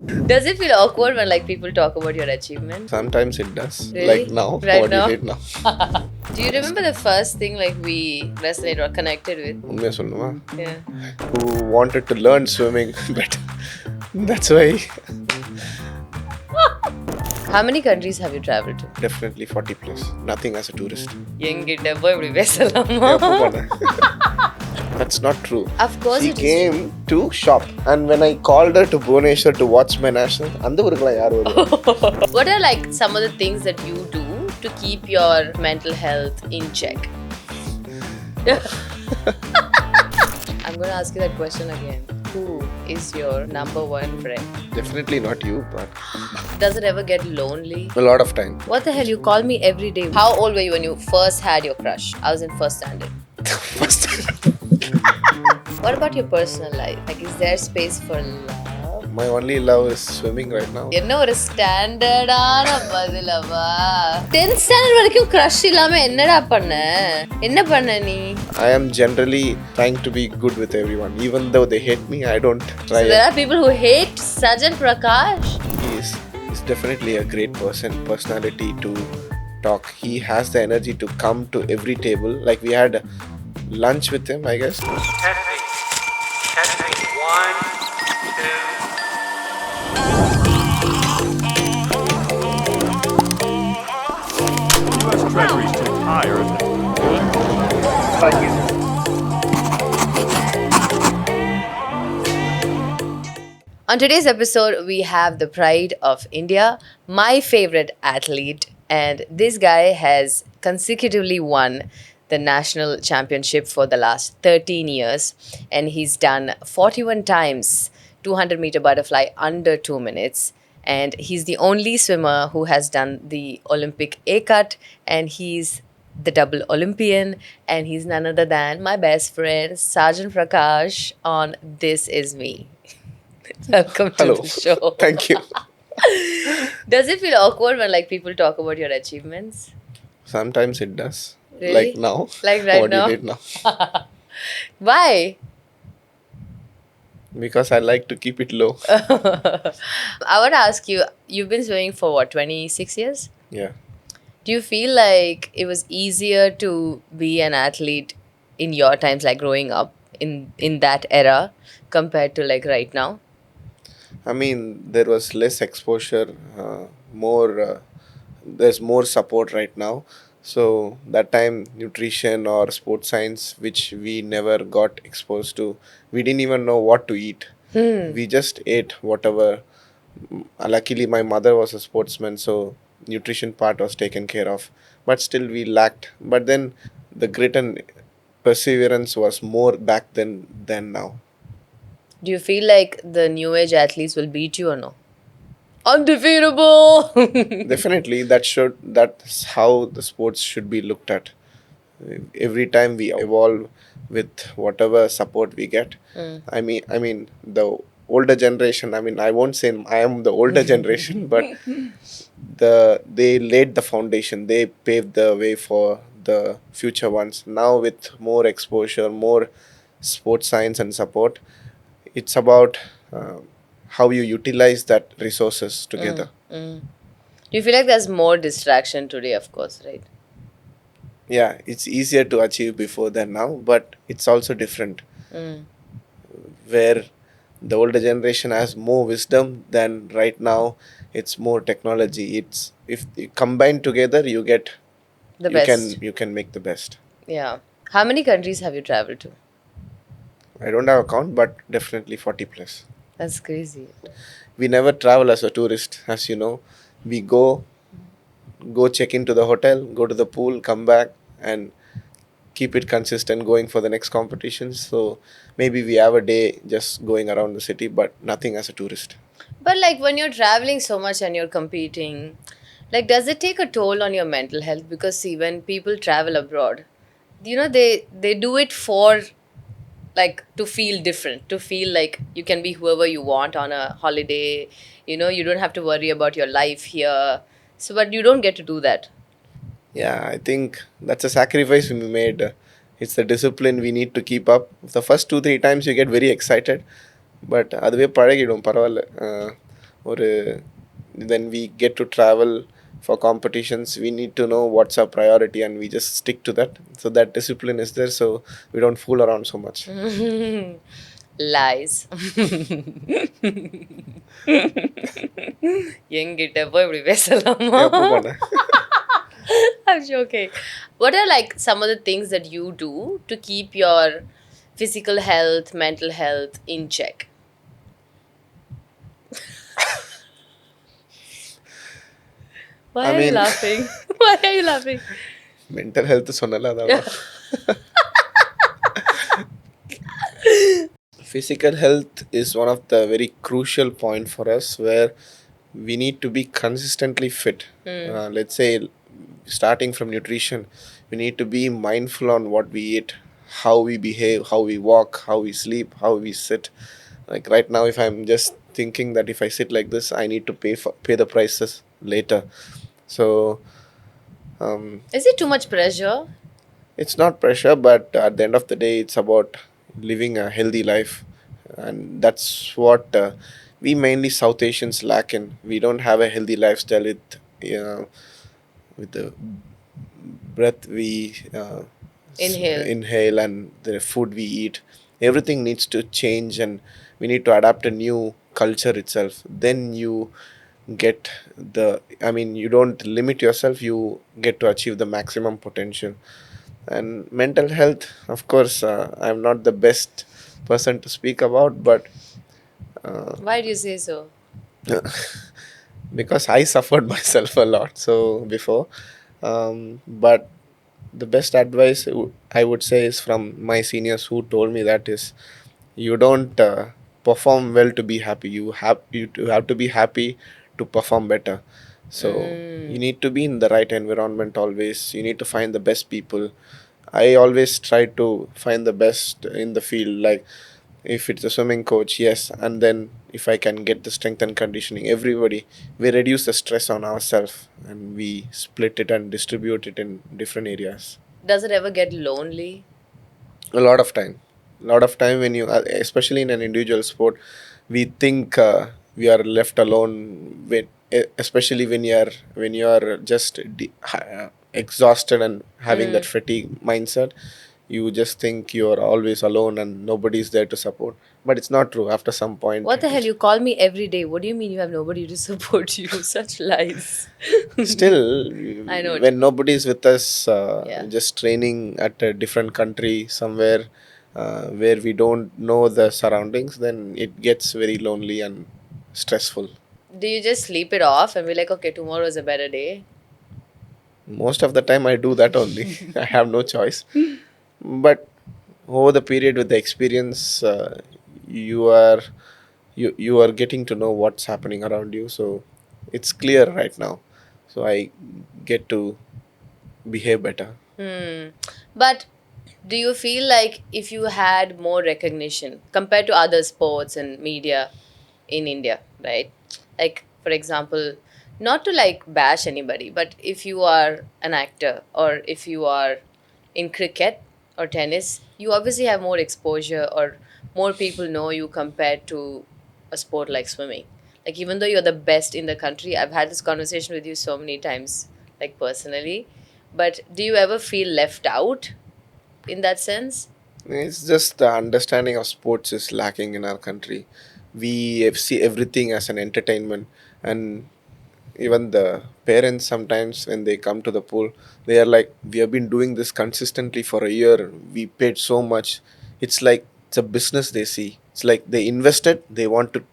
Does it feel awkward when like people talk about your achievements? Sometimes it does. Really? Like now, Right what now? you did now. Do you remember the first thing like we resonate or connected with? உண்மையை சொல்லணுமா? Yeah. Who wanted to learn swimming, but that's why How many countries have you traveled to? definitely 40 plus. Nothing as a tourist. என்கிட்ட போய் இப்படி பேசலாமா? எப்போ பண்ண? That's not true. Of course She it is came to shop, and when I called her to Bhubaneswar to watch my national, அந்த ஊருக்குலாம் யார் வருவா? What are like some of the things that you do to keep your mental health in check? I'm going to ask you that question again. Who is your number one friend? Definitely not you, but Does it ever get lonely? a lot of time. What the hell? You call me every day. How old were you when you first had your crush? I was in first standard. First What about your personal life? Like, is there space for love? my only love is swimming right now. என்ன ஒரு ஸ்டாண்டர்டான பதிலவா 10th standard வரைக்கும் crush இல்லாம என்னடா பண்ண நீ I am generally trying to be good with everyone. Even though they hate me, I don't try. So there are people who hate Sajan Prakash. He's definitely a great personality to talk. He has the energy to come to every table. Like we had lunch with him, I guess. Testing. 1, 2. U.S. Treasury's too higher, isn't it? Thank you. On today's episode, we have the pride of India, my favorite athlete, and this guy has consecutively won the national championship for the last 13 years, and he's done 41 times 200-meter butterfly under 2 minutes, and he's the only swimmer who has done the Olympic A-cut, and he's the double Olympian, and he's none other than my best friend Sajan Prakash on This Is Me. Welcome to Hello. the show. Thank you. Does it feel awkward when like people talk about your achievements? Sometimes it does. Really? Like now. Like right what now? you did now. Why? Because I like to keep it low. I want to ask you, you've been swimming for what, 26 years? Yeah. Do you feel like it was easier to be an athlete in your times, like growing up in that era compared to like right now? I mean, there was less exposure, there's more support right now. So that time, nutrition or sports science, which we never got exposed to, we didn't even know what to eat. We just ate whatever. Luckily, my mother was a sportsman, so nutrition part was taken care of. But still, we lacked. But then the grit and perseverance was more back then than now. Do you feel like the new age athletes will beat you or no? Undefeatable! Definitely, that's how the sports should be looked at. Every time we evolve with whatever support we get. I mean the older generation. I mean, I won't say I am the older generation, but they laid the foundation. They paved the way for the future ones. Now with more exposure, more sports science and support, it's about how you utilize that resources together. Do you feel like there's more distraction today, of course, right? Yeah, it's easier to achieve before than now, but it's also different. Where the older generation has more wisdom than right now, it's more technology. It's if you combine together, you get The you best. you can make the best. Yeah. How many countries have you traveled to? I don't have a count, but definitely 40 plus. That's crazy. We never travel as a tourist, as you know. We go check into the hotel, go to the pool, come back, and keep it consistent going for the next competition. So maybe we have a day just going around the city, but nothing as a tourist. But like when you're traveling so much and you're competing, like does it take a toll on your mental health? Because see, when people travel abroad, you know, they do it for like to feel different, to feel like you can be whoever you want on a holiday. You know, you don't have to worry about your life here. So, but you don't get to do that. Yeah, I think that's a sacrifice we made. It's the discipline we need to keep up. The first 2-3 times you get very excited, but அதுவே பழகிடும் பரவாயில்ல. then we get to travel for competitions. We need to know what's our priority, and we just stick to that. So that discipline is there, so we don't fool around so much. Lies. என்கிட்ட போய் இப்படி பேசலாமா? எப்போ I'm joking. What are like some of the things that you do to keep your physical health, mental health in check? Why I are you mean- laughing? Why are you laughing? Mental health சொன்னல அதான். Physical health is one of the very crucial point for us, where we need to be consistently fit. Let's say, starting from nutrition, we need to be mindful on what we eat, how we behave, how we walk, how we sleep, how we sit. Like right now, if I'm just thinking that if I sit like this, I need to pay the prices later. So Is it too much pressure? it's not pressure, but at the end of the day, it's about living a healthy life, and that's what we mainly South Asians lack in. We don't have a healthy lifestyle with the breath we inhale and the food we eat. Everything needs to change, and we need to adapt a new culture itself. Then you get you don't limit yourself, you get to achieve the maximum potential. And mental health, of course, I'm not the best person to speak about, but Why do you say so? because I suffered myself a lot so before. But the best advice I would say is from my seniors, who told me that is, you don't perform well to be happy. You have to be happy to perform better. So you need to be in the right environment always. You need to find the best people. I always try to find the best in the field. Like if it's a swimming coach, yes, and then if I can get the strength and conditioning, everybody, we reduce the stress on ourselves and we split it and distribute it in different areas. Does it ever get lonely? A lot of time when you especially in an individual sport, we think we are left alone when, especially when you are just exhausted and having that fatigue mindset. You just think you are always alone and nobody is there to support, but it's not true. After some point, What the hell? You call me every day. What do you mean you have nobody to support you? Such lies. still I know it. when nobody is with us, Yeah. just training at a different country somewhere, where we don't know the surroundings, then it gets very lonely and stressful. Do you just sleep it off and be like, okay, tomorrow is a better day? Most of the time I do that only. I have no choice. But over the period, with the experience, you are you are getting to know what's happening around you, so it's clear right now. So I get to behave better. But do you feel like if you had more recognition compared to other sports and media in India, right? Like, for example, not to like bash anybody, but if you are an actor or if you are in cricket or tennis, you obviously have more exposure or more people know you compared to a sport like swimming. Like, even though you're the best in the country, I've had this conversation with you so many times, like personally. But do you ever feel left out in that sense? It's just the understanding of sports is lacking in our country. We see everything as an entertainment, and even the parents sometimes when they come to the pool, they are like, we have been doing this consistently for a year, we paid so much. It's like it's a business. They see it's like they invested, they want to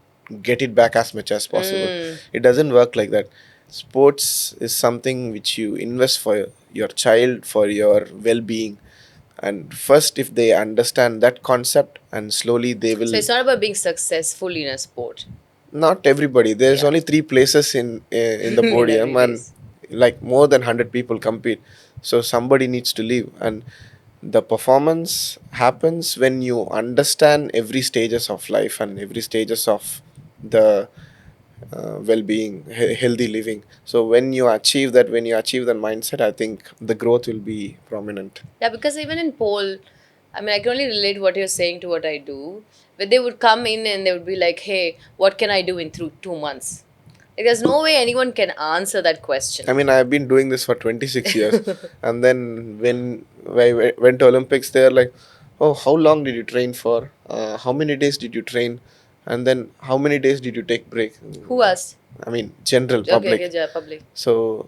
get it back as much as possible. It doesn't work like that. Sports is something which you invest for your child, for your well-being. And first, if they understand that concept, and slowly they will. So it's not about being successful in a sport. Not everybody. There's Yeah. only 3 places in the In podium, every and race. like more than 100 people compete. So somebody needs to leave, and the performance happens when you understand every stages of life and every stages of the well-being, healthy living. So when you achieve that, when you achieve that mindset, I think the growth will be prominent. Yeah, because even in pole, I mean, I can only relate what you're saying to what I do. But they would come in and they would be like, hey, what can I do in through 2 months? Like, there's no way anyone can answer that question. I mean, I've been doing this for 26 years. And then when I went to Olympics, they're like, oh, how long did you train for? How many days did you train? And then how many days did you take break? Who asked? I mean, general Okay, public. okay, yeah, public. So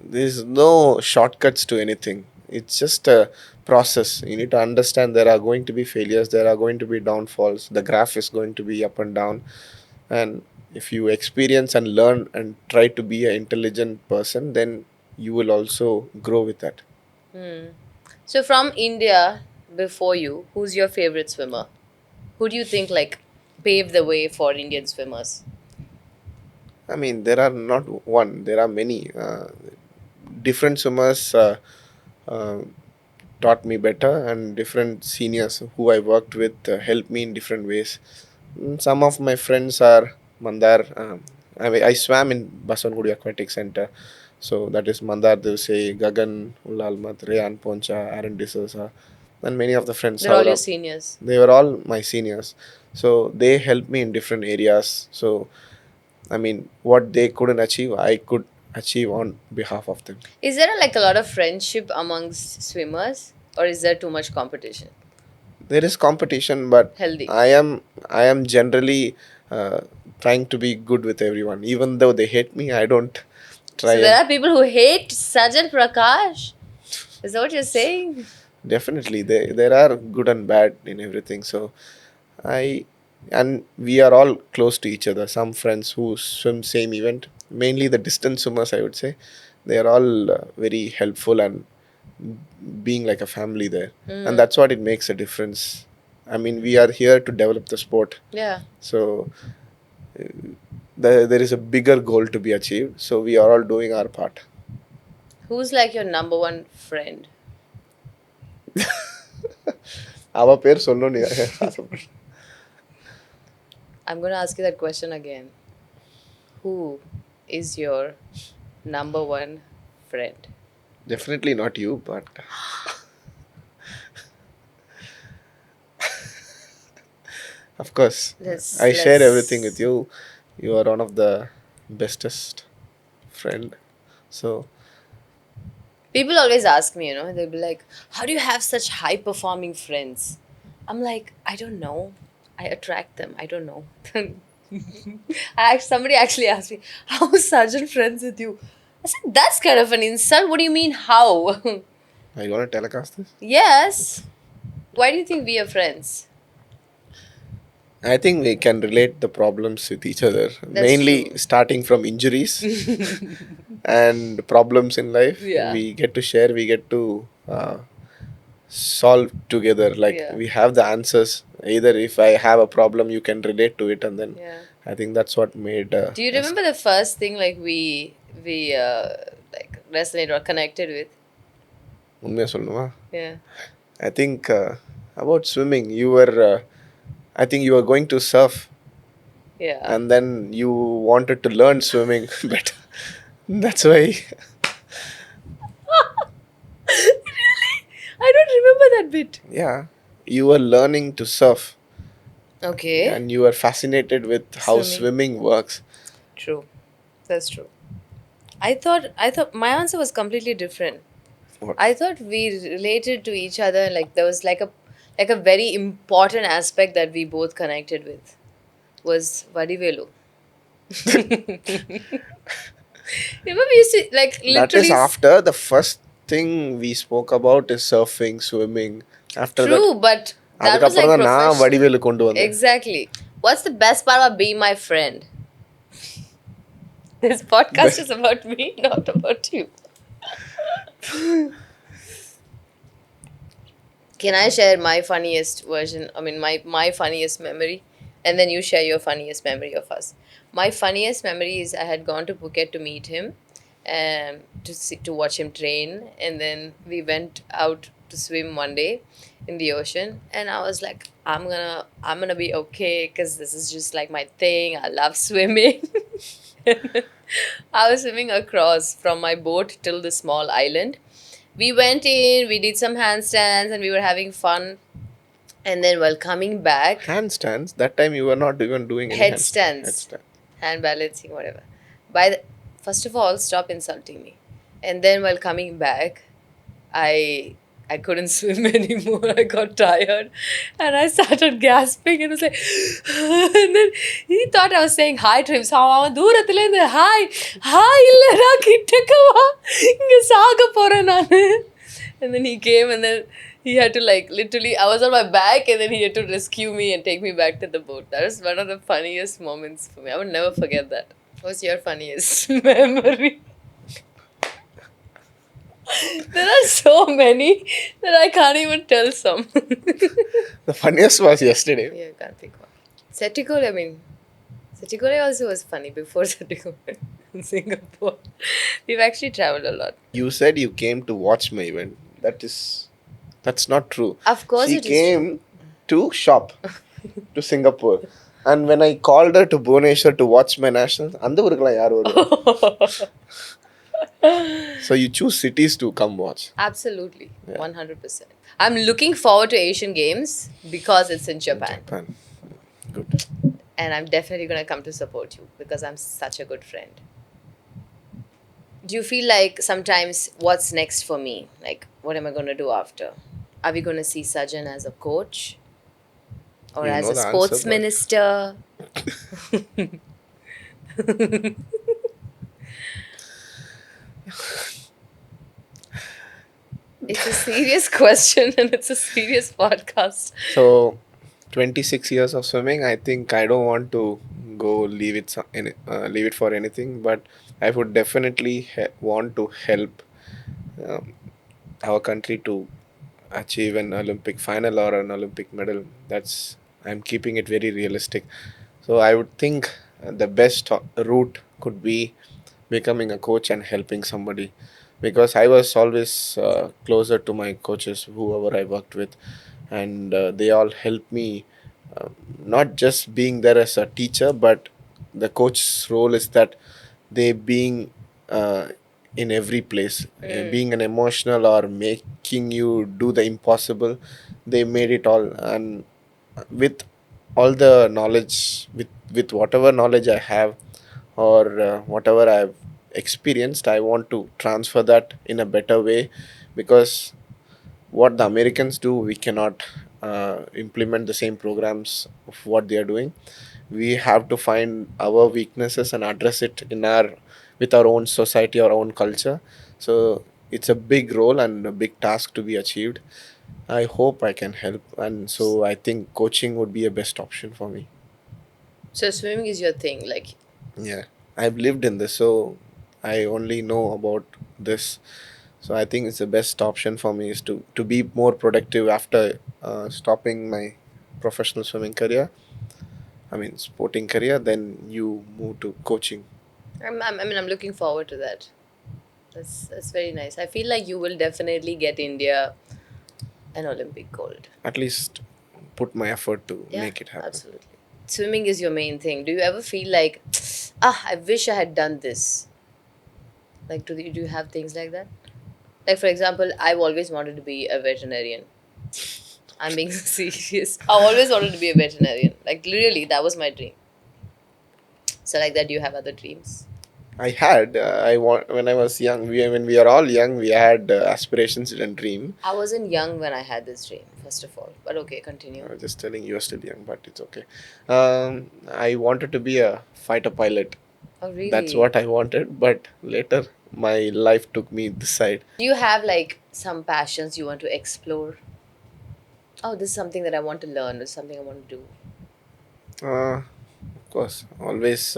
there's no shortcuts to anything. It's just a process. You need to understand there are going to be failures, there are going to be downfalls. The graph is going to be up and down. And if you experience and learn and try to be an intelligent person, then you will also grow with that. So, from India, before you, who's your favorite swimmer? Who do you think like paved the way for Indian swimmers? I mean, there are not one, there are many. Different swimmers uh, taught me better, and different seniors who I worked with helped me in different ways. Some of my friends are Mandar. I swam in Baswangudi Aquatic Center. So that is Mandar Devse, Gagan Ulalmat, Rayan Poncha, Aaron D'Souza, and many of the friends. They're all your Saurabh. seniors. They were all my seniors. So they helped me in different areas. So, I mean, what they couldn't achieve, I could achieve on behalf of them. Is there like a lot of friendship amongst swimmers, or is there too much competition? There is competition, but Healthy. I am generally trying to be good with everyone. Even though they hate me, I don't try. So there are people who hate Sajan Prakash. Is that what you're saying? Definitely, there are good and bad in everything. So I and we are all close to each other. Some friends who swim same event, mainly the distance swimmers, I would say, they are all very helpful and being like a family there, and that's what it makes a difference. I mean, we are here to develop the sport, Yeah. so there is a bigger goal to be achieved. So we are all doing our part. Who's like your number one friend? அவ பேர் சொல்லணும் ஆசைப்படுறேன். I'm going to ask you that question again. Who is your number one friend? Definitely not you, but of course, I share everything with you. You are one of the bestest friend. So People always ask me, they'll be like, how do you have such high performing friends? I'm like, I don't know. I attract them. I don't know. Somebody actually asked me, how is Sajan friends with you? I said, that's kind of an insult. What do you mean, how? are you going to telecast this? Yes. Why do you think we are friends? I think we can relate the problems with each other. Mainly true. starting from injuries and problems in life. Yeah. We get to share, we get to solve together. Like Yeah. we have the answers. Either if I have a problem, you can relate to it, and then Yeah. I think that's what made. Do you remember the first thing like we like resonated or connected with? உண்மையா சொல்லணுமா? Yeah. I think about swimming. You were, I think you were going to surf, Yeah. and then you wanted to learn swimming better. That's why. Really? I don't remember that bit. Yeah, you were learning to surf, Okay. and you were fascinated with how swimming works. True. That's true. I thought my answer was completely different. What? I thought we related to each other, like there was like a very important aspect that we both connected with was Vadivelu. Remember we used to like That is literally after the first thing we spoke about is surfing, swimming. After true, but that was like அதுக்கப்புறம் தான் நான் professional. Vadivelu கொண்டு வந்தேன். Exactly. What's the best part about being my friend? This podcast is about me, not about you. Can I share my funniest version? I mean, my funniest memory, and then you share your funniest memory of us. My funniest memory is I had gone to Phuket to meet him, to watch him train, and then we went out to swim one day in the ocean, and I was like, I'm gonna be okay because this is just like my thing. I love swimming. I was swimming across from my boat till the small island. We went in, we did some handstands, and we were having fun. And then while coming back, Handstands. That time you were not even doing any Headstands. Headstand. hand balancing, whatever. First of all, stop insulting me. And then while coming back, I I couldn't swim anymore. I got tired and I started gasping and was like and then he thought I was saying hi to him. So அவன் தூரத்துல இருந்து hi இல்லடா கிட்டக்க வா இங்க சாக போறேன் நானு. And then he came and then he had to like literally I was on my back and then he had to rescue me and take me back to the boat. That was one of the funniest moments for me. I would never forget that. What's your funniest memory? There are so many that I can't even tell some. The funniest was yesterday. Yeah, I can't think of. Setikole, I mean, Setikole also was funny before Setikole in Singapore. We've actually traveled a lot. You said you came to watch my event. That's not true. Of course she it is came to shop to Singapore. And when I called her to Bhubaneswar to watch my nationals, அந்த ஊருக்குலாம் யார் வருவா? So you choose cities to come watch. Absolutely, 100%. I'm looking forward to Asian Games because it's in Japan. Good. And I'm definitely going to come to support you because I'm such a good friend. Do you feel like sometimes what's next for me? Like, what am I going to do after? Are we going to see Sajan as a coach? Or You as know a the sports answer, but- minister? It's a serious question and it's a serious podcast. So 26 years of swimming, I think I don't want to go leave it for anything, but I would definitely want to help our country to achieve an Olympic final or an Olympic medal. I'm keeping it very realistic. So I would think the best route could be becoming a coach and helping somebody, because I was always closer to my coaches, whoever I worked with, and they all helped me, not just being there as a teacher, but the coach's role is that they being in every place, being an emotional or making you do the impossible. They made it all, and with all the knowledge, with whatever knowledge I have, or whatever I've experienced, I want to transfer that in a better way, because what the Americans do, we cannot implement the same programs of what they are doing. We have to find our weaknesses and address it with our own society, our own culture. So it's a big role and a big task to be achieved. I hope I can help, and so I think coaching would be a best option for me. So swimming is your thing, like Yeah, I've lived in this, so I only know about this. So I think it's the best option for me is to be more productive after stopping my professional swimming career. I mean, sporting career. Then you move to coaching. I'm looking forward to that. That's very nice. I feel like you will definitely get India an Olympic gold. At least put my effort to Yeah, make it happen. absolutely. Swimming is your main thing. Do you ever feel like, I wish I had done this? Like, do you have things like that? Like, for example, I've always wanted to be a veterinarian. I'm being serious. I always wanted to be a veterinarian. Like, really, that was my dream. So, like that, do you have other dreams? I had when I was young. When we are all young, we had aspirations and dream. I wasn't young when I had this dream, first of all. But okay, continue. I was just telling you are still young, but it's okay. I wanted to be a fighter pilot. Oh, really? That's what I wanted, but later my life took me this side. Do you have like some passions you want to explore? Oh, this is something that I want to learn. This is something I want to do. Of course, always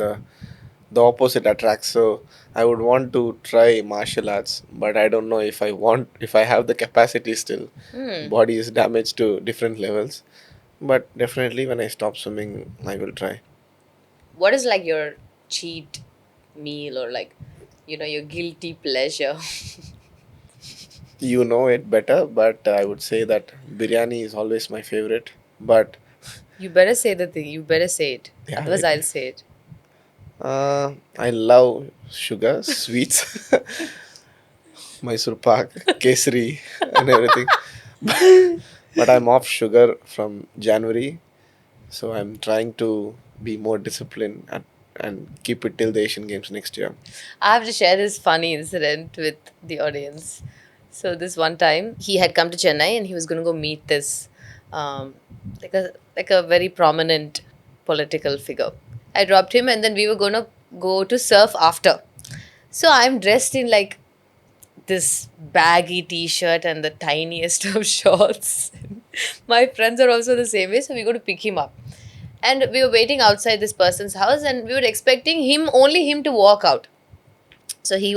the opposite attracts. So I would want to try martial arts, but I don't know if I have the capacity still. Body is damaged to different levels. But definitely when I stop swimming, I will try. What is like your cheat meal or like, your guilty pleasure? You know it better, but I would say that biryani is always my favorite. But You better say the thing. You better say it. Yeah, Otherwise, it- I'll say it. I love sugar, sweets, Mysore pak, kesari, and everything. But I'm off sugar from January, so I'm trying to be more disciplined and keep it till the Asian Games next year. I have to share this funny incident with the audience. So this one time he had come to Chennai and he was going to go meet this um, like a very prominent political figure. I dropped him and then we were going to go to surf after. So I'm dressed in like this baggy t-shirt and the tiniest of shorts. My friends are also the same way, so we go to pick him up. And we were waiting outside this person's house and we were expecting only him to walk out. So he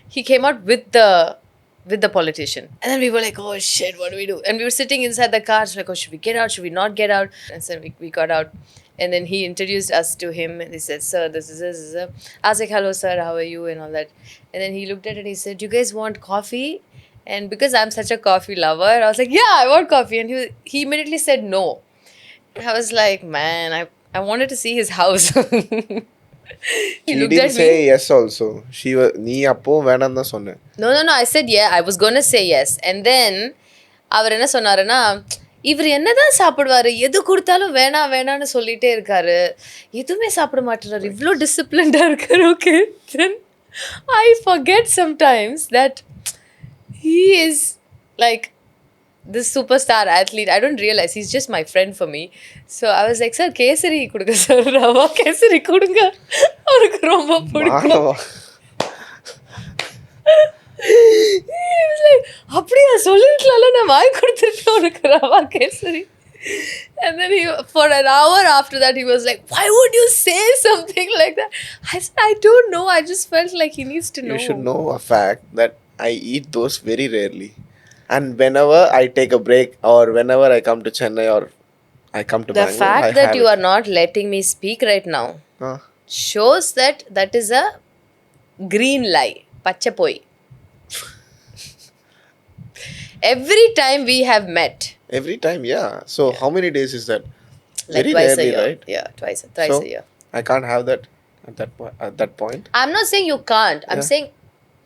he came out with the politician. And then we were like, oh shit, what do we do? And we were sitting inside the car, so like, oh, should we get out? Should we not get out? And so we got out. And then he introduced us to him and he said, sir, this is this. I was like, hello, sir, how are you? And all that. And then he looked at it and he said, you guys want coffee? And because I'm such a coffee lover, I was like, yeah, I want coffee. And he immediately said no. I was like, man, I wanted to see his house. He She looked didn't at say me. yes also. She was நீ அப்போ வேணாம் தான் சொன்ன. No. I said yeah. I was gonna say yes. And then அவர் என்ன சொன்னாருன்னா இவர் என்னதான் சாப்பிடுவாரு எது கொடுத்தாலும் வேணான்னு சொல்லிட்டே இருக்காரு எதுவுமே சாப்பிட மாட்டாரு இவ்வளோ டிசிப்ளின்டா இருக்காரு okay then I forget sometimes that he is like this superstar athlete. I don't realize he's just my friend for me. So I was like, sir, kesari கொடுங்க சார் ரவா கேசரி கொடுங்க அவருக்கு ரொம்ப பிடிக்கும். மானவா. He was like, அப்படியா சொல்லிருக்கலாம்ல நான் வாங்கி கொடுத்துருக்கேன் உனக்கு rava kesari. And then for an hour after that, he was like, why would you say something like that? I said, I don't know. I just felt like he needs to know. You should know a fact that I eat those very rarely. And whenever I take a break or whenever I come to Chennai or I come to The Bangalore, fact I that have you it. are not letting me speak right now Huh? shows that that is a green lie. Pachapoi. Every time we have met, Every time, yeah. So how many days is that? like Very twice rarely, a year. right? Yeah, thrice So a year. I can't have that at that point. I'm not saying you can't. I'm Yeah. saying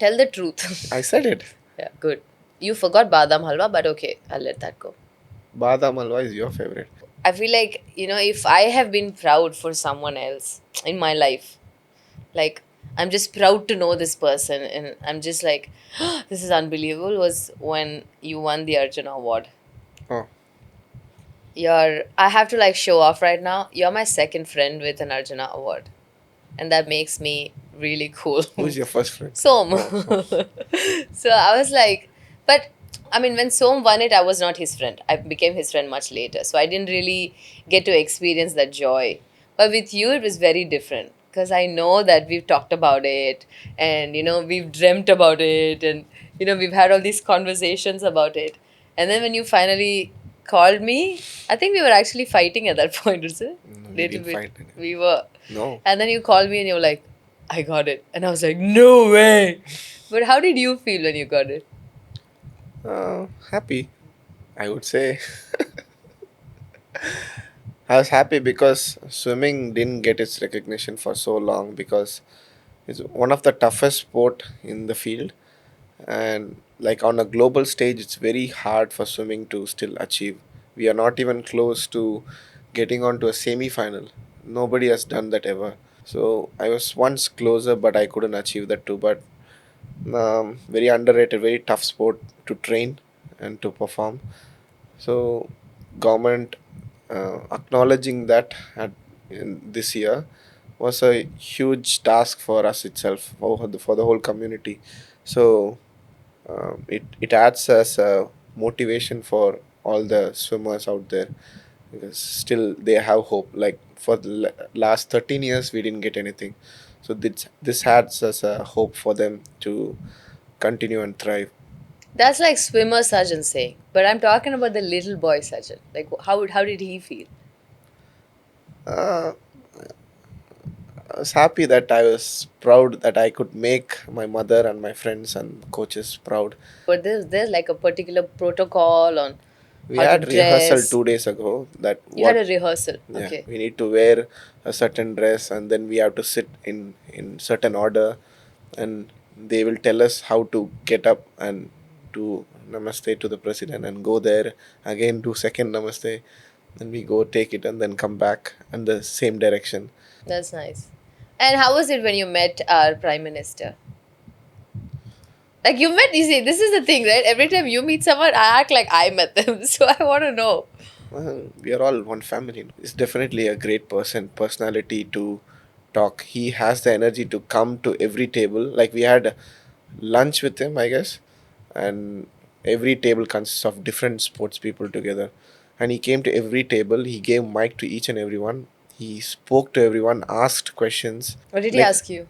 tell the truth. I said it. Yeah, good. You forgot badam halwa, but okay, I'll let that go. Badam halwa is your favorite. I feel like, if I have been proud for someone else in my life, like I'm just proud to know this person and I'm just like, this is unbelievable, was when you won the Arjuna award. Oh, I have to like show off right now. You're my second friend with an Arjuna award. And that makes me really cool. who's your first friend? Som. So I was like, but I mean, when Som won it, I was not his friend. I became his friend much later. So I didn't really get to experience that joy. But with you, it was very different because I know that we've talked about it and, we've dreamt about it and, we've had all these conversations about it. And then when you finally called me, I think we were actually fighting at that point, is it? No, we didn't fight. We were. No. And then you called me and you were like, I got it. And I was like, no way. But how did you feel when you got it? Happy, I would say. I was happy because swimming didn't get its recognition for so long because it's one of the toughest sport in the field, and like on a global stage it's very hard for swimming to still achieve. We are not even close to getting onto a semi final. Nobody has done that ever. So I was once closer but I couldn't achieve that too. But very underrated, very tough sport to train and to perform. So government acknowledging that in this year was a huge task for us itself, for the whole community. So it adds as a motivation for all the swimmers out there because still they have hope. Like for the last 13 years we didn't get anything, so this adds as a hope for them to continue and thrive. That's like swimmer Sajan saying. But I'm talking about the little boy Sajan. Like, how did he feel? uh, I was happy that I was proud that I could make my mother and my friends and coaches proud. But there's like a particular protocol on We how had to rehearsal dress. 2 days ago that You had a rehearsal. yeah, Okay. we need to wear a certain dress and then we have to sit in certain order, and they will tell us how to get up and do namaste to the president and go there again, do second namaste, then we go take it and then come back in the same direction. That's nice. And how was it when you met our Prime Minister? Like you see, this is the thing, right? Every time you meet someone, I act like I met them. So I want to know. Well, we are all one family. He's definitely a great personality to talk. He has the energy to come to every table. Like we had lunch with him, I guess, and every table consists of different sports people together. And he came to every table. He gave mic to each and everyone. He spoke to everyone, asked questions. What did he Like, ask you?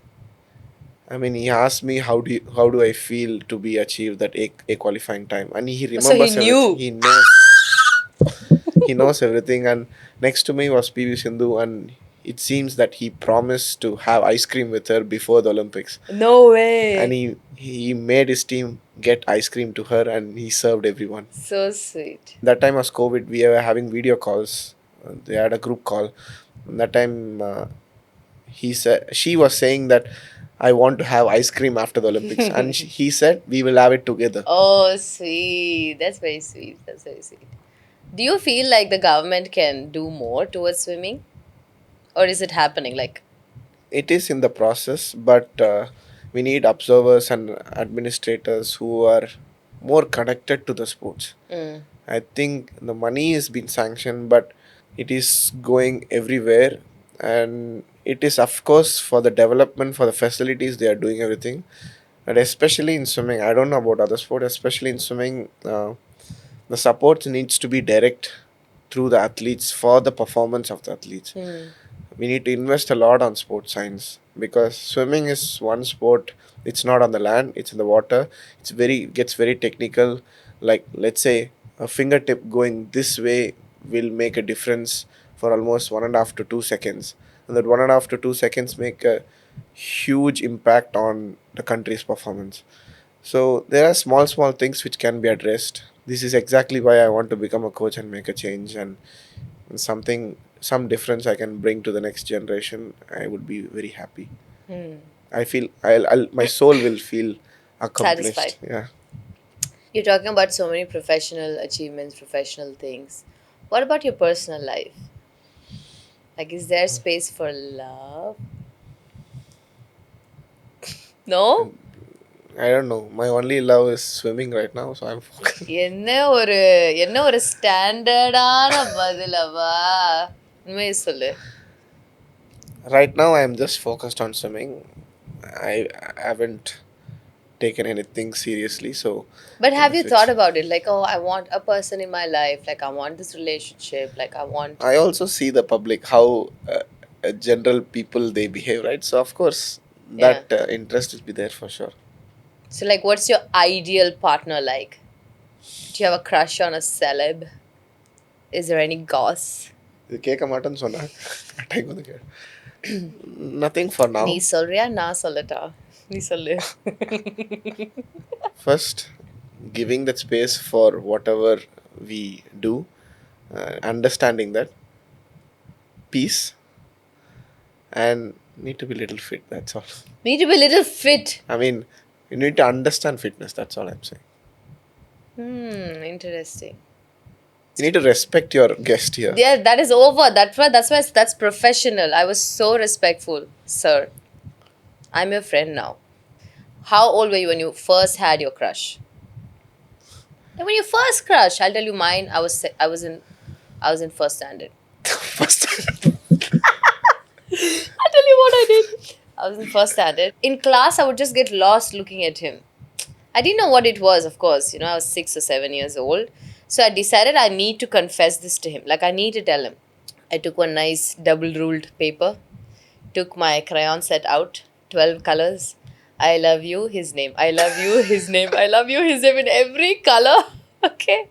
I mean, he asked me how do I feel to be achieved that a qualifying time, and he So he remembers everything. knew. He knows everything. And next to me was PV Sindhu, and it seems that he promised to have ice cream with her before the Olympics, No way. and he made his team get ice cream to her, and he served everyone. So sweet. That time was COVID. We were having video calls. They had a group call. And that time, she was saying that I want to have ice cream after the Olympics, and he said we will have it together. Oh, sweet. That's very sweet. That's very sweet. Do you feel like the government can do more towards swimming? Or is it happening? Like, It is in the process, but we need observers and administrators who are more connected to the sports. mm, I think the money is being sanctioned, but it is going everywhere, and it is of course for the development, for the facilities they are doing everything, and especially in swimming. I don't know about other sports, especially in swimming, the support needs to be direct through the athletes for the performance of the athletes. We need to invest a lot on sports science, because swimming is one sport. It's not on the land, it's in the water. Gets very technical. Like, let's say a fingertip going this way will make a difference for almost 1.5 to 2 seconds, and that 1.5 to 2 seconds make a huge impact on the country's performance. So there are small things which can be addressed. This is exactly why I want to become a coach and make a change, and some difference I can bring to the next generation. I would be very happy. I feel my soul will feel accomplished. Satisfied. Yeah. you're talking about so many professional achievements, professional things. What about your personal life? Like, is there space for love? No? I don't know. My only love is swimming right now, so I'm focused. என்ன ஒரு ஸ்டாண்டர்டான பதிலவா உண்மையை சொல்லு. Right now, I am just focused on swimming. I haven't taken anything seriously, so. But have you if thought it's- about it? Like, oh, I want a person in my life. Like, I want this relationship. Like, I want. I also see the public, how general people they behave, right? So of course that interest will be there for sure. So, like, what's your ideal partner like? Do you have a crush on a celeb? Is there any goss? இது கேட்க மாட்டேன்னு சொன்னா time வந்து கேளு. Nothing for now. நீ சொல்றியா நான் சொல்லட்டா? நீ சொல்லு. First, giving that space for whatever we do, understanding that, peace, and need to be little fit. That's all. Need to be a little fit. I mean, you need to understand fitness. That's all I'm saying. Interesting. You need to respect your guest here. Yeah, that is over. That's professional. I was so respectful, sir. I'm your friend now. How old were you when you first had your crush? And when you first crush, I'll tell you mine. I was in first standard. First. I'll tell you what I did. I was in first standard. In class, I would just get lost looking at him. I didn't know what it was, of course. You know, I was 6 or 7 years old. So I decided I need to confess this to him. Like, I need to tell him. I took one nice double-ruled paper, took my crayon set out, 12 colors. I love you, his name. I love you, his name. I love you, his name in every color. Okay?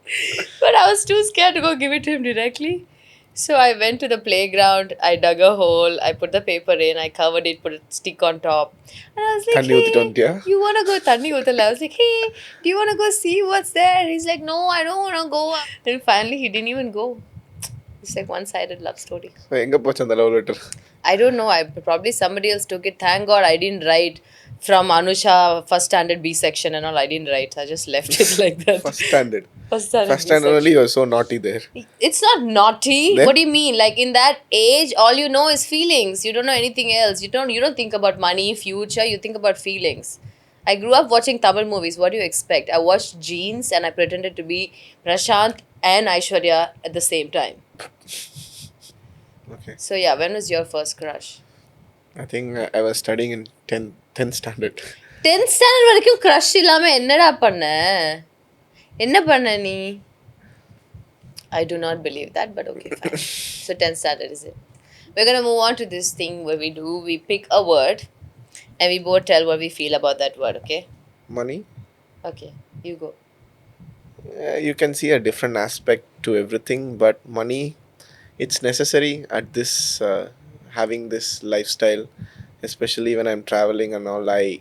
But I was too scared to go give it to him directly. So I went to the playground, I dug a hole, I put the paper in, I covered it, put a stick on top. And I was like, Thanni ஊத்திட்டு வந்துட்டியா? you want to go? Thanni ஊத்தல. I was like, hey, do you want to go see what's there? He's like, no, I don't want to go. Then finally, he didn't even go. It's like one-sided love story. எங்க போச்சு அந்த love letter? I don't know. Probably somebody else took it. Thank God I didn't write from Anusha first standard B section and all. I didn't write. I just left it like that. First standard. First standard First standard only, you were so naughty there. It's not naughty. Then? What do you mean? Like in that age, all you know is feelings. You don't know anything else. You don't think about money, future. You think about feelings. I grew up watching Tamil movies. What do you expect? I watched Jeans and I pretended to be Prashant and Aishwarya at the same time. Okay. So yeah, when was your first crush? I think I was studying in 10th standard. 10th standard வரைக்கும் crush இல்லாம என்னடா பண்ண? என்ன பண்ண நீ? I do not believe that, but okay, fine. So 10th standard is it. We're gonna move on to this thing where we pick a word and we both tell what we feel about that word, okay? Money. Okay, you go. You can see a different aspect to everything, but money, it's necessary at this having this lifestyle, especially when I'm traveling and all. I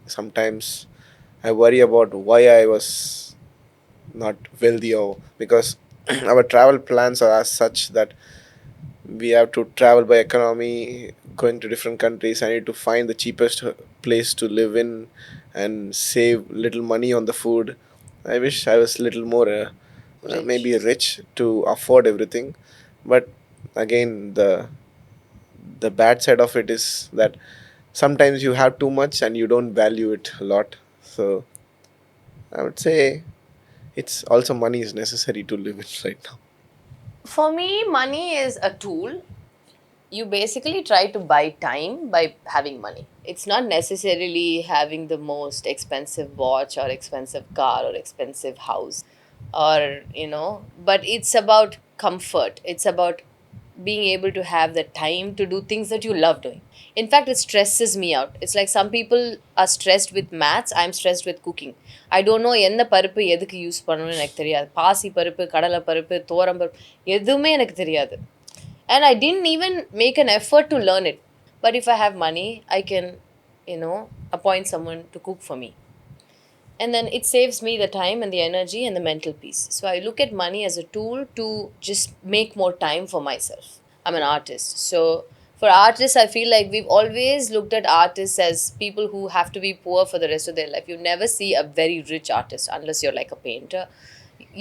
worry about why I was not wealthy, or because our travel plans are as such that we have to travel by economy, going to different countries. I need to find the cheapest place to live in and save little money on the food. I wish I was little more Rich. maybe rich to afford everything. But again, the bad side of it is that sometimes you have too much and you don't value it a lot. So I would say it's also money is necessary to live it right now. For me, money is a tool. You basically try to buy time by having money. It's not necessarily having the most expensive watch or expensive car or expensive house or, but it's about comfort. It's about being able to have the time to do things that you love doing. In fact, it stresses me out. It's like some people are stressed with maths, I'm stressed with cooking. I don't know எந்த பருப்பு எதுக்கு use பண்ணணும்னு எனக்கு தெரியாது. பாசி பருப்பு, கடலை பருப்பு, தோரம் பருப்பு எதுவுமே எனக்கு தெரியாது. And I didn't even make an effort to learn it. But if I have money, I can, appoint someone to cook for me. And then it saves me the time and the energy and the mental peace. So I look at money as a tool to just make more time for myself. I'm an artist. So for artists, I feel like we've always looked at artists as people who have to be poor for the rest of their life. You never see a very rich artist unless you're like a painter.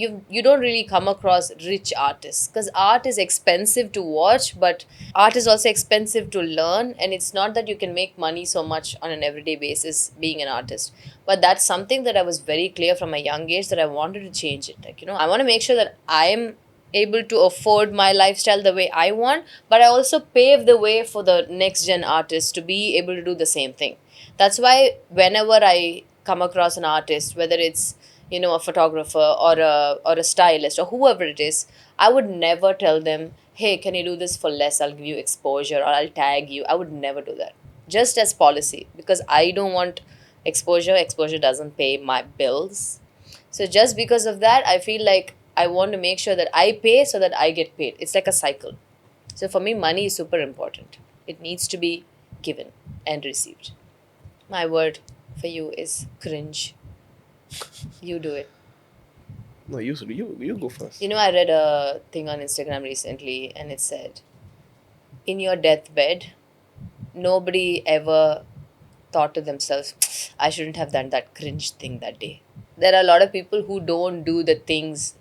You don't really come across rich artists because art is expensive to watch, but art is also expensive to learn, and it's not that you can make money so much on an everyday basis being an artist. But that's something that I was very clear from a young age that I wanted to change it. Like, I want to make sure that I'm able to afford my lifestyle the way I want, but I also pave the way for the next gen artists to be able to do the same thing. That's why whenever I come across an artist, whether it's a photographer or a stylist or whoever it is, I would never tell them, hey, can you do this for less? I'll give you exposure or I'll tag you. I would never do that. Just as policy, because I don't want exposure. Exposure doesn't pay my bills. So just because of that, I feel like I want to make sure that I pay so that I get paid. It's like a cycle. So for me, money is super important. It needs to be given and received. My word for you is cringe. You do it. No, you go first. I read a thing on Instagram recently and it said, in your deathbed, nobody ever thought to themselves, I shouldn't have done that cringe thing that day. There are a lot of people who don't do the things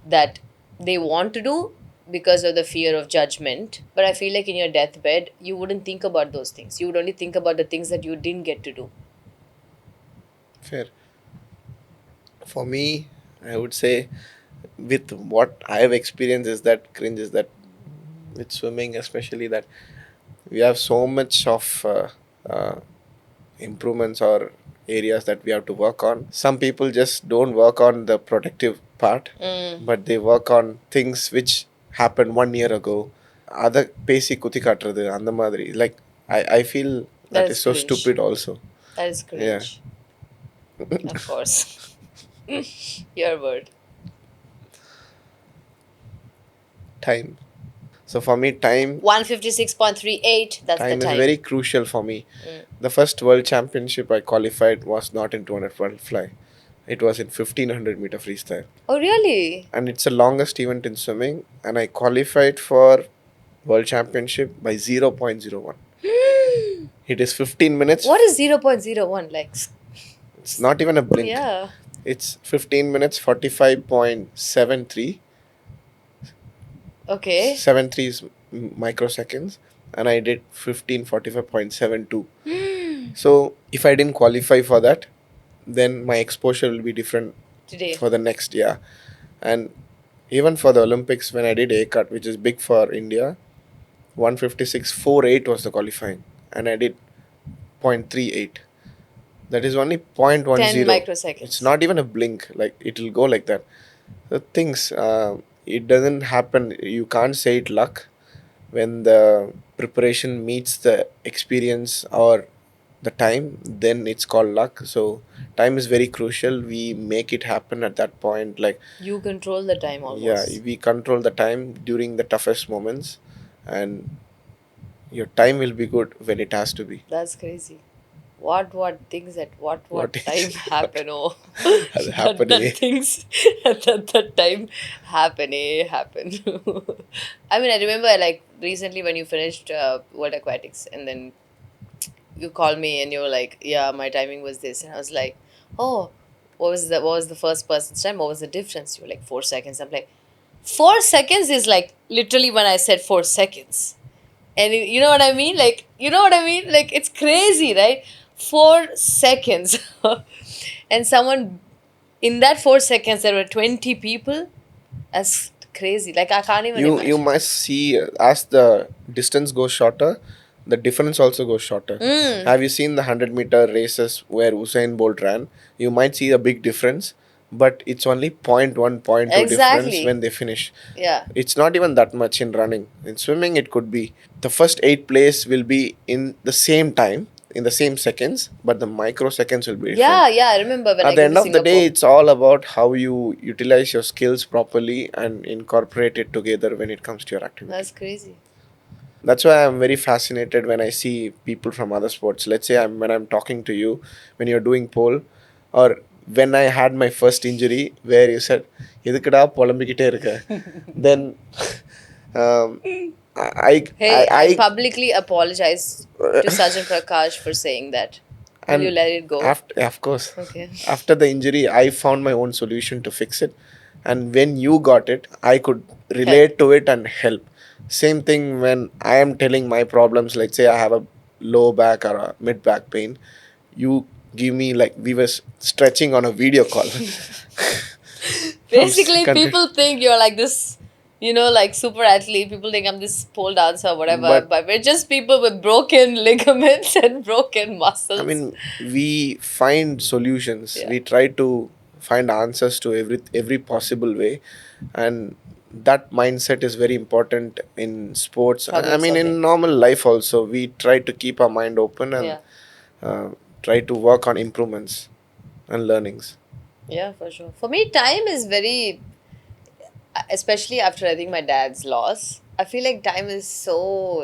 that they want to do because of the fear of judgment. But I feel like in your deathbed, you wouldn't think about those things. You would only think about the things that you didn't get to do. Fair. For me, I would say, with what I have experienced, is that cringe is that with swimming, especially, that we have so much of improvements or areas that we have to work on. Some people just don't work on the protective part, but they work on things which happened 1 year ago. Other பேசி குத்தி காட்டுறது அந்த மாதிரி, like I feel that is so cringe. stupid also. That is cringe. Of course. Your word. Time. So for me, time 156.38, that's time the time. is very crucial for me. The first world championship I qualified was not in 200 butterfly. It was in 1500 meter freestyle. Oh, really? And it's the longest event in swimming, and I qualified for world championship by 0.01. It is 15 minutes. What is 0.01 like? It's not even a blink. Yeah. It's 15 minutes 45.73. Okay. 73 is microseconds, and I did 15:45.72. So if I didn't qualify for that, then my exposure will be different Today. for the next year. And even for the Olympics, when I did A cut, which is big for India, 156.48 was the qualifying, and I did 0.38. That is only 10 0.10. microseconds. It's not even a blink. Like it will go like that. The things, it doesn't happen. You can't say it luck. When the preparation meets the experience or the time, then it's called luck. So time is very crucial. We make it happen at that point. Like You control the time yeah, almost. we control the time during the toughest moments, and your time will be good when it has to be. That's crazy. What things at what What time is happen? Oh, happen, that things at that time happen. Happen. I mean, I remember like recently when you finished World Aquatics, and then you called me and you were like, "Yeah, my timing was this," and I was like, "Oh, what was the first person's time? What was the difference?" You were like 4 seconds. I'm like, 4 seconds is like literally when I said 4 seconds. And you know what I mean? Like, you know what I mean? Like, it's crazy, right? 4 seconds. And someone, in that 4 seconds, there were 20 people. That's crazy. Like, I can't even you imagine. must see as the distance goes shorter, the difference also goes shorter. Have you seen the 100-meter races where Usain Bolt ran? You might see a big difference, but it's only point 0.1, point 0.2 difference Exactly. when they finish. Yeah. It's not even that much in running. In swimming, it could be the first 8 place will be in the same time, in the same seconds, but the microseconds will be different. Yeah, I remember when I At the came end to of the day, Singapore. it's all about how you utilize your skills properly and incorporate it together when it comes to your activity. That's crazy. That's why I'm very fascinated when I see people from other sports. Let's say when I'm talking to you, when you're doing pole, or when I had my first injury, where you said, "எதுக்குடா புலம்பிக்கிட்டே இருக்க?" Then um, I, Hey, I I publicly apologize to Sajan Prakash for saying that. Will you and let it go? after, of course, Okay. after the injury, I found my own solution to fix it, and when you got it, I could relate to it and help. Same thing when I am telling my problems. Let's say I have a low back or a mid back pain, you give me, like, we were stretching on a video call. Basically, Content. people think you're like this, like super athlete. People think I'm this pole dancer or whatever, but we're just people with broken ligaments and broken muscles. I mean, we find solutions. Yeah. We try to find answers to every possible way, and that mindset is very important in sports. I Problem mean, in solving. normal life also, we try to keep our mind open and Yeah. try to work on improvements and learnings. Yeah, for sure. For me, time is very, especially after I think my dad's loss, I feel like time is so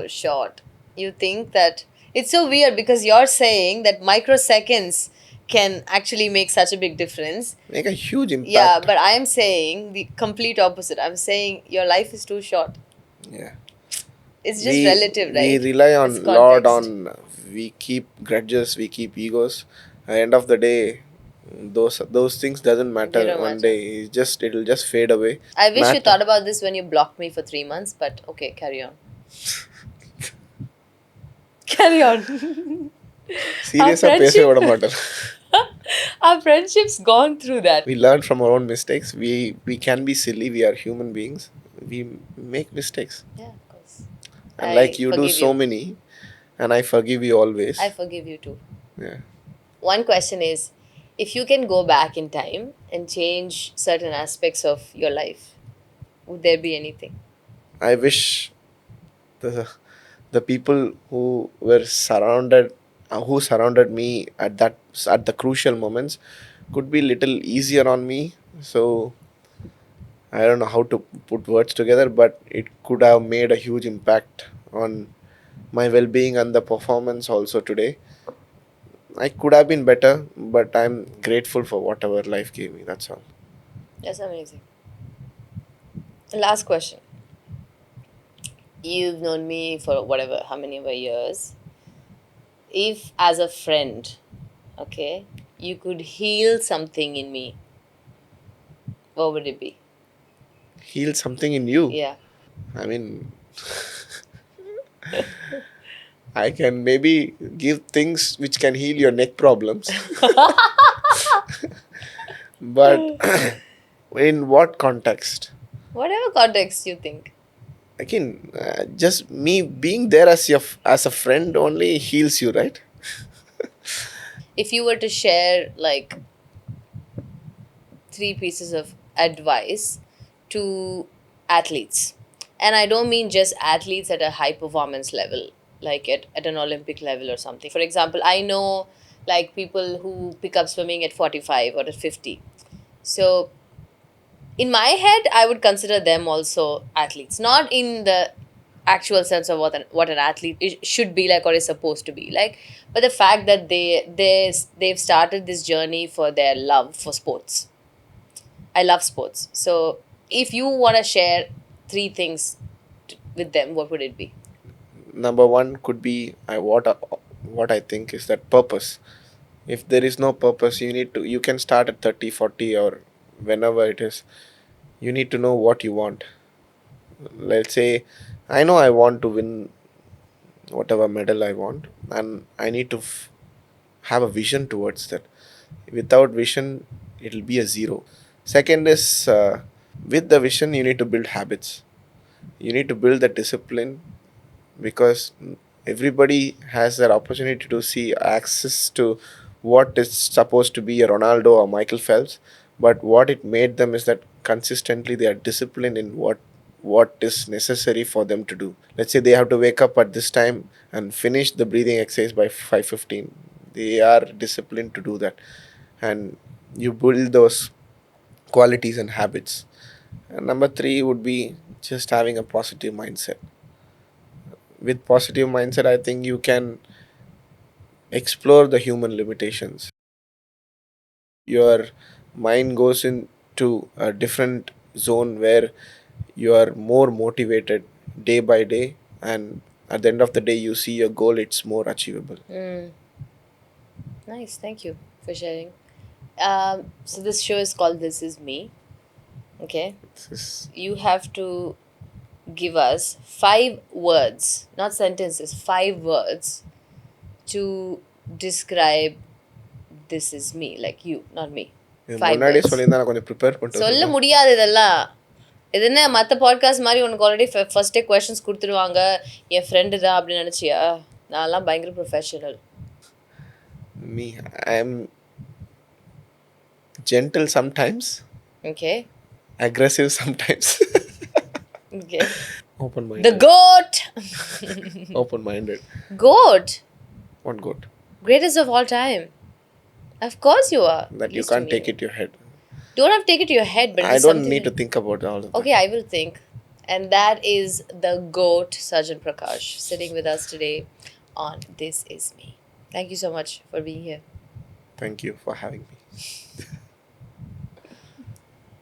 short. You think that it's so weird because you're saying that microseconds can actually make such a big difference. Make a huge impact. Yeah, but I'm saying the complete opposite. I'm saying your life is too short. Yeah. It's just relative, We right? rely It's on lot context. on, we keep grudges, we keep egos. At the end of the day, those things doesn't matter. They don't One matter. day it'll just fade away. I wish you Matter. thought about this when you blocked me for 3 months, but okay, carry on. Carry on. Serious-ஆ Our பேசவே விட friendship- மாட்டேன். Our friendship's gone through that. We learn from our own mistakes. We can be silly. We are human beings. We make mistakes. Yeah, of course. And I like you do forgive so you. many, and I forgive you always. I forgive you too. Yeah. One question is, if you can go back in time and change certain aspects of your life, would there be anything? I wish the the people who surrounded me at the crucial moments could be little easier on me. So I don't know how to put words together, but it could have made a huge impact on my well-being and the performance also today. I could have been better, but I'm grateful for whatever life gave me. That's all. That's amazing. Last question. You've known me for whatever, how many ever years. If, as a friend, okay, you could heal something in me, What would it be? Heal something in you. Yeah. I mean, I can maybe give things which can heal your neck problems. But in what context? Whatever context you think. Again, just me being there as as a friend only heals you, right? If you were to share like 3 pieces of advice to athletes, and I don't mean just athletes at a high performance level, like at an Olympic level or something. For example, I know like people who pick up swimming at 45 or at 50. So in my head, I would consider them also athletes, not in the actual sense of what an athlete should be like or is supposed to be like, but the fact that they've started this journey for their love for sports. I love sports. So if you want to share 3 things with them, what would it be? Number one could be what I think is that purpose. If there is no purpose, you can start at 30, 40, or whenever it is. You need to know what you want. Let's say I know I want to win whatever medal I want, and I need to have a vision towards that. Without vision, it'll be a zero. Second is, with the vision you need to build habits. You need to build the discipline, because everybody has that opportunity to see access to what is supposed to be a Ronaldo or Michael Phelps, but what it made them is that consistently they are disciplined in what is necessary for them to do. Let's say they have to wake up at this time and finish the breathing exercise by 5:15. They are disciplined to do that, and you build those qualities and habits. And number three would be just having a positive mindset. With positive mindset, I think you can explore the human limitations. Your mind goes into a different zone where you are more motivated day by day, and at the end of the day you see your goal, it's more achievable. Nice, thank you for sharing. So this show is called This Is Me. Okay, This is- you have to give us 5 words, not sentences, 5 words to describe this is me, like you, not me. இது 5 முன்னாடியே words. சொல்லியிருந்தா நான் கொஞ்சம் prepare பண்ணிட்டு சொல்ல வந்திருப்பேன். முடியாது இதெல்லாம். இது என்ன மற்ற பாட்காஸ்ட் மாதிரி உனக்கு ஆல்ரெடி ஃபர்ஸ்டே கொஷின்ஸ் கொடுத்துருவாங்க, என் ஃப்ரெண்டு தான் அப்படின்னு நினச்சியா? நான்லாம் பயங்கர professional. Me, I am gentle sometimes, okay aggressive sometimes. Okay. Open-minded. The goat. Open-minded. Goat. What goat? Greatest of all time. Of course you are. That you Listen can't to take me. it to your head. Don't have to take it to your head, but I it's don't something need to think about all of that. Okay, I will think. And that is the GOAT, Sajan Prakash, sitting with us today on This Is Me. Thank you so much for being here. Thank you for having me.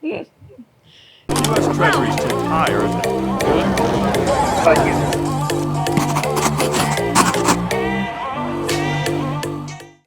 U.S. Treasury's too high, Earth. Good. Thank you.